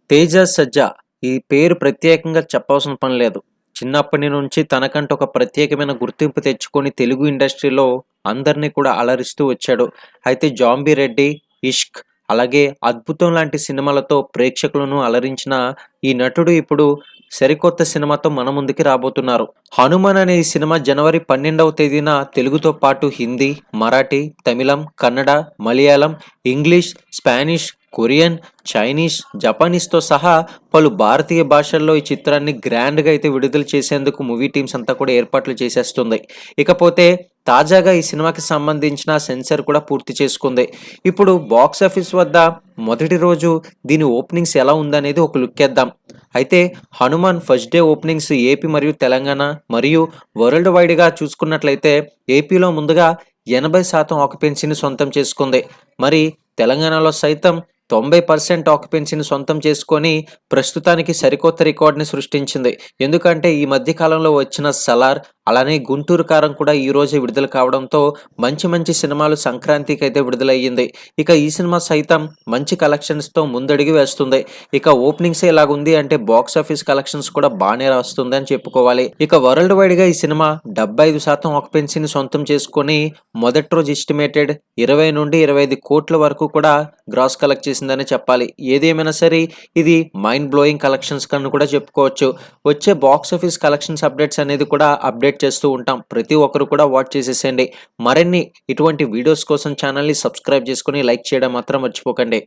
తేజ సజ్జా ఈ పేరు ప్రత్యేకంగా చెప్పవలసిన పని లేదు. చిన్నప్పటి నుంచి తనకంటూ ఒక ప్రత్యేకమైన గుర్తింపు తెచ్చుకొని తెలుగు ఇండస్ట్రీలో అందరినీ కూడా అలరిస్తూ వచ్చాడు. అయితే 'జాంబీ రెడ్డి', 'ఇష్క్' అలాగే 'అద్భుతం' లాంటి సినిమాలతో ప్రేక్షకులను అలరించిన ఈ నటుడు ఇప్పుడు సరికొత్త సినిమాతో మన ముందుకి రాబోతున్నారు. 'హనుమాన్' అనే ఈ సినిమా జనవరి 12వ తేదీన తెలుగుతో పాటు హిందీ, మరాఠీ, తమిళం, Kannada, Malayalam, English, Spanish, Korean, Chinese, జపానీస్‌తో సహా పలు భారతీయ భాషల్లో ఈ చిత్రాన్ని గ్రాండ్‌గా అయితే విడుదల చేసేందుకు మూవీ టీమ్స్ అంతా కూడా ఏర్పాట్లు చేసేస్తుంది. ఇకపోతే తాజాగా ఈ సినిమాకి సంబంధించిన సెన్సార్ కూడా పూర్తి చేసుకుంది. ఇప్పుడు బాక్స్ ఆఫీస్ వద్ద మొదటి రోజు దీని ఓపెనింగ్స్ ఎలా ఉందనేది ఒక లుక్కేద్దాం. అయితే 'Hanuman' first day openings AP మరియు తెలంగాణ మరియు వరల్డ్ వైడ్‌గా చూసుకున్నట్లయితే ఏపీలో ముందుగా 80% ఆక్యుపెన్సీని సొంతం చేసుకుంది. మరి తెలంగాణలో సైతం 90% ఆక్యుపెన్సీని సొంతం చేసుకొని ప్రస్తుతానికి సరికొత్త రికార్డ్‌ని సృష్టించింది. ఎందుకంటే ఈ మధ్య కాలంలో వచ్చిన 'సలార్' అలానే 'గుంటూరు కారం' కూడా ఈ రోజే విడుదల కావడంతో మంచి మంచి సినిమాలు సంక్రాంతికైతే విడుదలయ్యింది. ఇక ఈ సినిమా సైతం మంచి కలెక్షన్స్‌తో ముందడుగు వేస్తుంది. ఇక ఓపెనింగ్సే ఇలాగుంది అంటే బాక్స్ ఆఫీస్ కలెక్షన్స్ కూడా బానే రాస్తుంది అని చెప్పుకోవాలి. ఇక వరల్డ్ వైడ్‌గా ఈ సినిమా 75% ఆక్యుపెన్సీని సొంతం చేసుకొని మొదటి రోజు ఎస్టిమేటెడ్ 20-25 కోట్ల వరకు కూడా గ్రాస్ కలెక్ట్ చేసిందని చెప్పాలి. ఏదేమైనా సరే ఇది మైండ్ బ్లోయింగ్ కలెక్షన్స్ కని కూడా చెప్పుకోవచ్చు. వచ్చే బాక్స్ ఆఫీస్ కలెక్షన్స్ అప్డేట్స్ అనేది కూడా అప్డేట్ చేస్తూ ఉంటాం. ప్రతి ఒక్కరు కూడా వాచ్ చేసేసేయండి. మరిన్ని ఇటువంటి వీడియోస్ కోసం ఛానల్‌ని సబ్స్క్రైబ్ చేసుకొని లైక్ చేయడం మాత్రం మర్చిపోకండి.